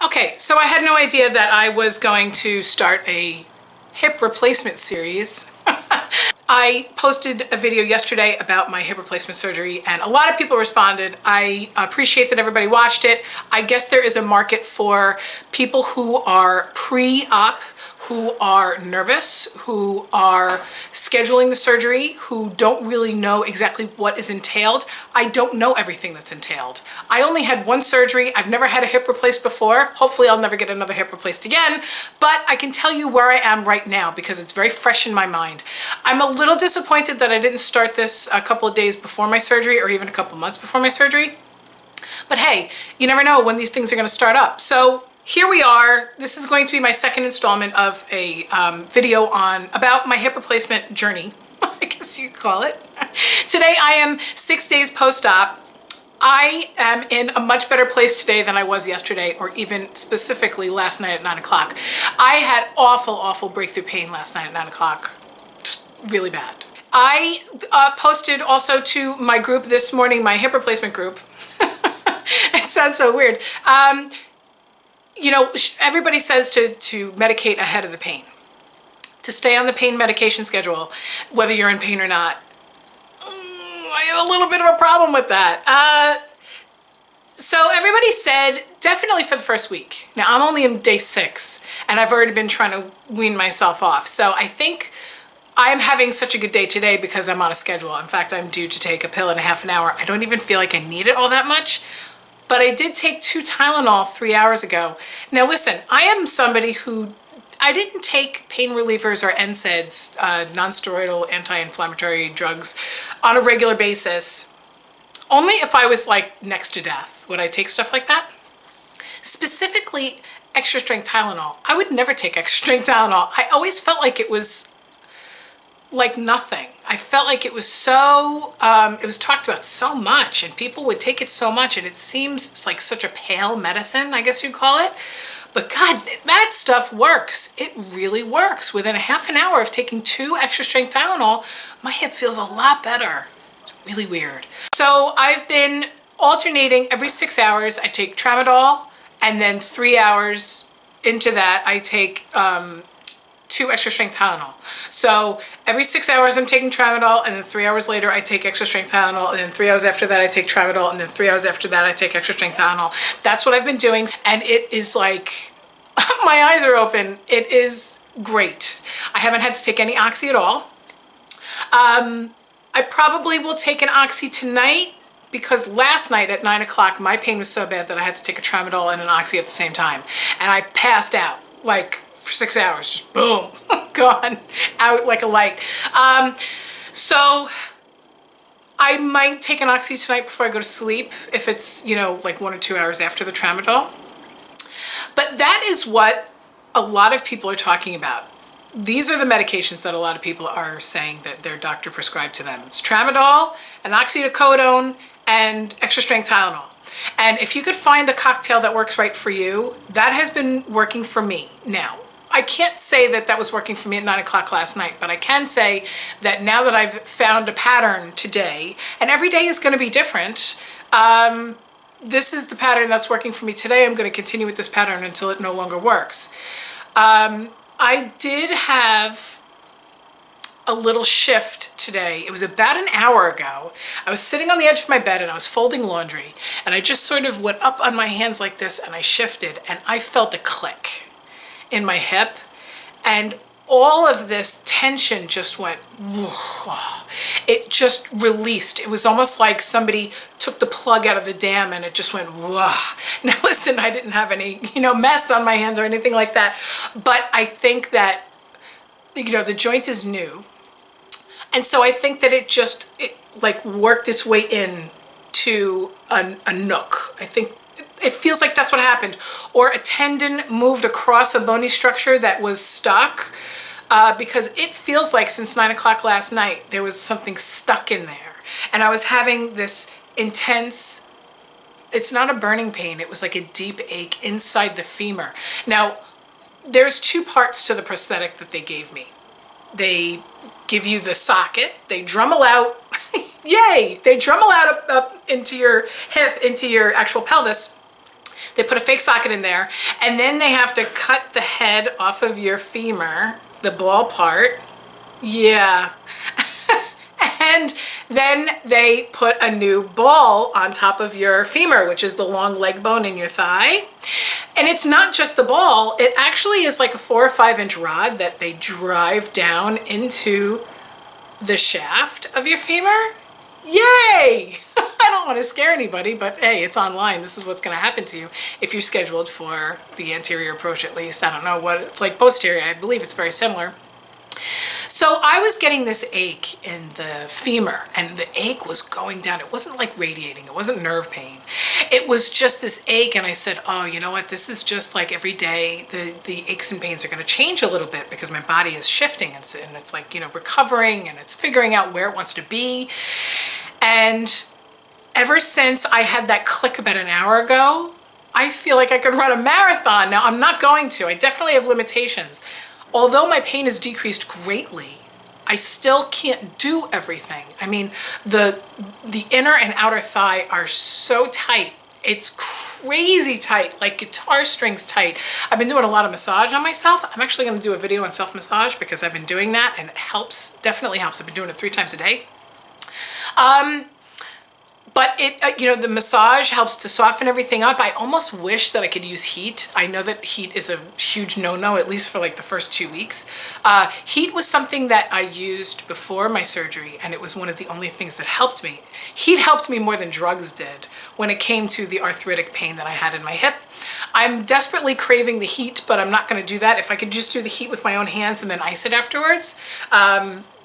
Okay, so I had no idea that I was going to start a hip replacement series. I posted a video yesterday about my hip replacement surgery and a lot of people responded. I appreciate that everybody watched it. I guess there is a market for people who are pre-op, who are nervous, who are scheduling the surgery, who don't really know exactly what is entailed. I don't know everything that's entailed. I only had one surgery. I've never had a hip replaced before. Hopefully I'll never get another hip replaced again, but I can tell you where I am right now because it's very fresh in my mind. I'm a little disappointed that I didn't start this a couple of days before my surgery or even a couple months before my surgery. But hey, you never know when these things are gonna start up. So here we are. This is going to be my second installment of a video about my hip replacement journey, I guess you could call it. Today I am 6 days post-op. I am in a much better place today than I was yesterday, or even specifically last night at 9 o'clock. I had awful breakthrough pain last night at 9 o'clock, just really bad. I posted also to my group this morning, my hip replacement group. It sounds so weird. You know, everybody says to medicate ahead of the pain, to stay on the pain medication schedule, whether you're in pain or not. I have a little bit of a problem with that. So everybody said definitely for the first week. Now I'm only in day 6 and I've already been trying to wean myself off. So I think I'm having such a good day today because I'm on a schedule. In fact, I'm due to take a pill in a half an hour. I don't even feel like I need it all that much. But I did take 2 Tylenol 3 hours ago. Now listen, I am somebody who, I didn't take pain relievers or NSAIDs, non-steroidal anti-inflammatory drugs, on a regular basis. Only if I was like next to death would I take stuff like that. Specifically, extra strength Tylenol. I would never take extra strength Tylenol. I always felt like it was like nothing. I felt like it was so, it was talked about so much and people would take it so much and it seems like such a pale medicine, I guess you'd call it. But God, that stuff works. It really works. Within a half an hour of taking 2 extra strength Tylenol, my hip feels a lot better. It's really weird. So I've been alternating every 6 hours. I take Tramadol and then 3 hours into that I take 2 extra strength Tylenol. So every 6 hours I'm taking Tramadol and then 3 hours later I take extra strength Tylenol and then 3 hours after that I take Tramadol and then 3 hours after that I take extra strength Tylenol. That's what I've been doing and it is like, my eyes are open. It is great. I haven't had to take any Oxy at all. I probably will take an Oxy tonight because last night at 9 o'clock my pain was so bad that I had to take a Tramadol and an Oxy at the same time. And I passed out like for 6 hours, just boom, gone, out like a light. So I might take an Oxy tonight before I go to sleep if it's, you know, like 1 or 2 hours after the Tramadol. But that is what a lot of people are talking about. These are the medications that a lot of people are saying that their doctor prescribed to them. It's Tramadol, and oxycodone, and extra strength Tylenol. And if you could find a cocktail that works right for you, that has been working for me. Now, I can't say that that was working for me at 9 o'clock last night, but I can say that now that I've found a pattern today, and every day is going to be different, this is the pattern that's working for me today. I'm going to continue with this pattern until it no longer works. I did have a little shift today. It was about an hour ago. I was sitting on the edge of my bed and I was folding laundry and I just sort of went up on my hands like this and I shifted and I felt a click in my hip and all of this tension just went, it just released. It was almost like somebody took the plug out of the dam and it just went, whoa. Now listen, I didn't have any, mess on my hands or anything like that. But I think that, the joint is new. And so I think that it like worked its way in to a nook. I think it feels like that's what happened. Or a tendon moved across a bony structure that was stuck because it feels like since 9 o'clock last night, there was something stuck in there. And I was having this intense, it's not a burning pain, it was like a deep ache inside the femur. Now, there's 2 parts to the prosthetic that they gave me. They give you the socket, they Dremel out, yay, they Dremel out up into your hip, into your actual pelvis. They put a fake socket in there, and then they have to cut the head off of your femur, the ball part. Yeah. And then they put a new ball on top of your femur, which is the long leg bone in your thigh. And it's not just the ball, it actually is like a 4 or 5 inch rod that they drive down into the shaft of your femur. Yay! I don't want to scare anybody, but hey, it's online. This is what's going to happen to you if you're scheduled for the anterior approach, at least. I don't know what it's like posterior. I believe it's very similar. So I was getting this ache in the femur, and the ache was going down. It wasn't like radiating. It wasn't nerve pain. It was just this ache, and I said, oh, you know what? This is just like every day the aches and pains are going to change a little bit because my body is shifting, and it's like, you know, recovering, and it's figuring out where it wants to be. And ever since I had that click about an hour ago, I feel like I could run a marathon. Now, I'm not going to. I definitely have limitations. Although my pain has decreased greatly, I still can't do everything. I mean, the inner and outer thigh are so tight. It's crazy tight, like guitar strings tight. I've been doing a lot of massage on myself. I'm actually going to do a video on self-massage because I've been doing that, and it helps, definitely helps. I've been doing it 3 times a day. But it, you know, the massage helps to soften everything up. I almost wish that I could use heat. I know that heat is a huge no-no, at least for like the first 2 weeks. Heat was something that I used before my surgery, and it was one of the only things that helped me. Heat helped me more than drugs did when it came to the arthritic pain that I had in my hip. I'm desperately craving the heat, but I'm not going to do that. If I could just do the heat with my own hands and then ice it afterwards,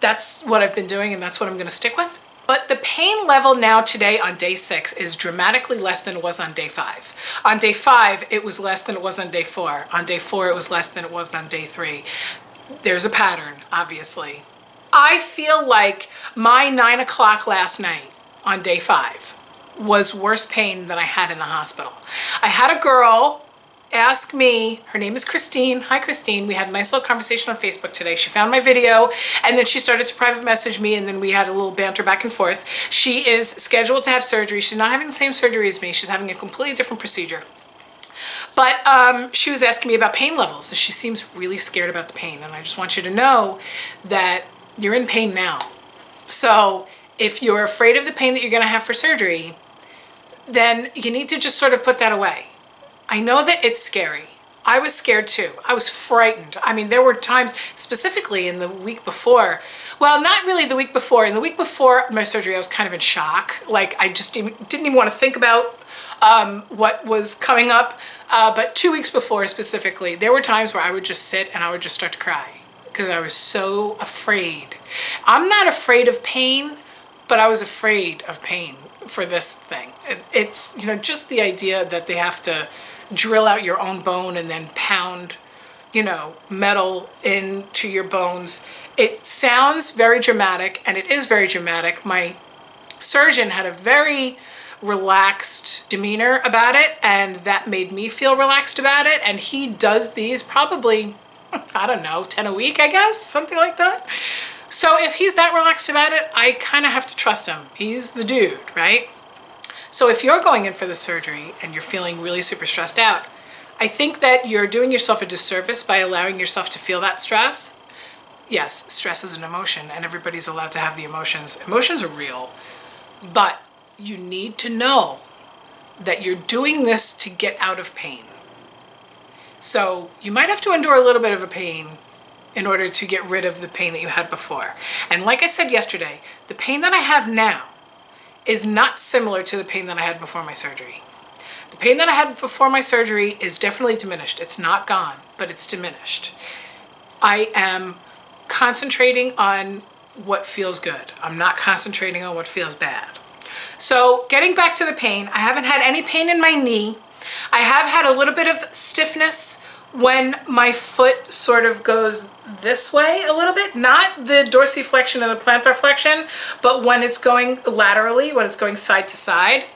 that's what I've been doing, and that's what I'm going to stick with. But the pain level now today on day 6 is dramatically less than it was on day 5. On day 5, it was less than it was on day 4. On day 4, it was less than it was on day 3. There's a pattern, obviously. I feel like my 9 o'clock last night on day 5 was worse pain than I had in the hospital. I had a girl ask me, her name is Christine. Hi, Christine. We had a nice little conversation on Facebook today. She found my video, and then she started to private message me, and then we had a little banter back and forth. She is scheduled to have surgery. She's not having the same surgery as me. She's having a completely different procedure. But she was asking me about pain levels. So she seems really scared about the pain, and I just want you to know that you're in pain now. So if you're afraid of the pain that you're going to have for surgery, then you need to just sort of put that away. I know that it's scary. I was scared too. I was frightened. I mean, there were times, specifically in the week before, well, not really the week before. In the week before my surgery, I was kind of in shock. Like, I just didn't even want to think about what was coming up. But 2 weeks before specifically, there were times where I would just sit and I would just start to cry because I was so afraid. I'm not afraid of pain, but I was afraid of pain for this thing. It's, you know, just the idea that they have to drill out your own bone and then pound, you know, metal into your bones. It sounds very dramatic, and it is very dramatic. My surgeon had a very relaxed demeanor about it, and that made me feel relaxed about it. And he does these probably, I don't know, 10 a week, I guess, something like that. So if he's that relaxed about it, I kind of have to trust him. He's the dude, right? So if you're going in for the surgery and you're feeling really super stressed out, I think that you're doing yourself a disservice by allowing yourself to feel that stress. Yes, stress is an emotion, and everybody's allowed to have the emotions. Emotions are real, but you need to know that you're doing this to get out of pain. So you might have to endure a little bit of a pain in order to get rid of the pain that you had before. And like I said yesterday, the pain that I have now is not similar to the pain that I had before my surgery. The pain that I had before my surgery is definitely diminished. It's not gone, but it's diminished. I am concentrating on what feels good. I'm not concentrating on what feels bad. So getting back to the pain, I haven't had any pain in my knee. I have had a little bit of stiffness when my foot sort of goes this way a little bit, not the dorsiflexion and the plantar flexion, but when it's going laterally, when it's going side to side.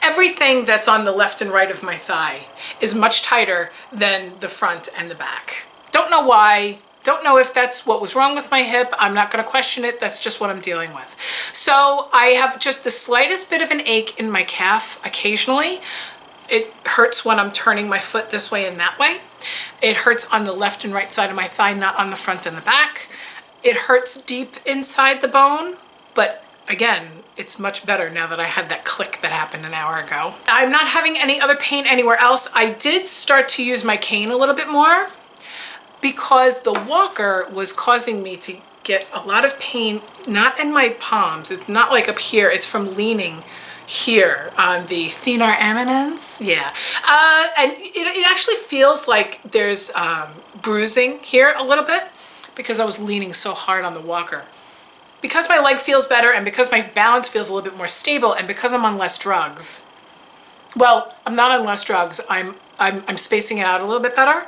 Everything that's on the left and right of my thigh is much tighter than the front and the back. Don't know why. Don't know if that's what was wrong with my hip. I'm not going to question it. That's just what I'm dealing with. So I have just the slightest bit of an ache in my calf occasionally. It hurts when I'm turning my foot this way and that way. It hurts on the left and right side of my thigh, not on the front and the back. It hurts deep inside the bone, but again, it's much better now that I had that click that happened an hour ago. I'm not having any other pain anywhere else. I did start to use my cane a little bit more because the walker was causing me to get a lot of pain, not in my palms. It's not like up here, it's from leaning here on the thenar eminence. Yeah. And it actually feels like there's bruising here a little bit because I was leaning so hard on the walker. Because my leg feels better and because my balance feels a little bit more stable and because I'm on less drugs. Well, I'm not on less drugs. I'm spacing it out a little bit better.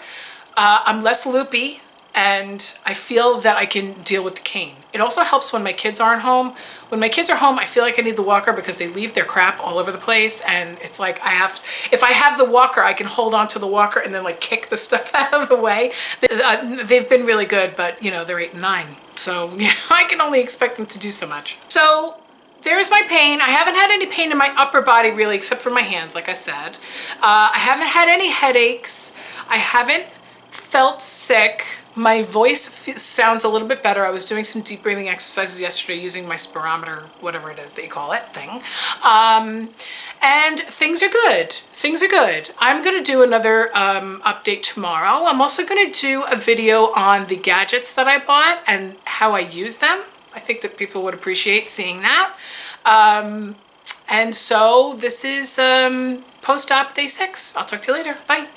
I'm less loopy and I feel that I can deal with the cane. It also helps when my kids aren't home. When my kids are home, I feel like I need the walker because they leave their crap all over the place, and it's like if I have the walker, I can hold on to the walker and then like kick the stuff out of the way. They've been really good, but you know, they're 8 and 9. So you know, I can only expect them to do so much. So there's my pain. I haven't had any pain in my upper body really, except for my hands, like I said. I haven't had any headaches. I haven't felt sick. My voice sounds a little bit better. I was doing some deep breathing exercises yesterday using my spirometer, whatever it is that you call it, thing. And things are good. Things are good. I'm going to do another update tomorrow. I'm also going to do a video on the gadgets that I bought and how I use them. I think that people would appreciate seeing that. And so this is post-op day 6. I'll talk to you later. Bye.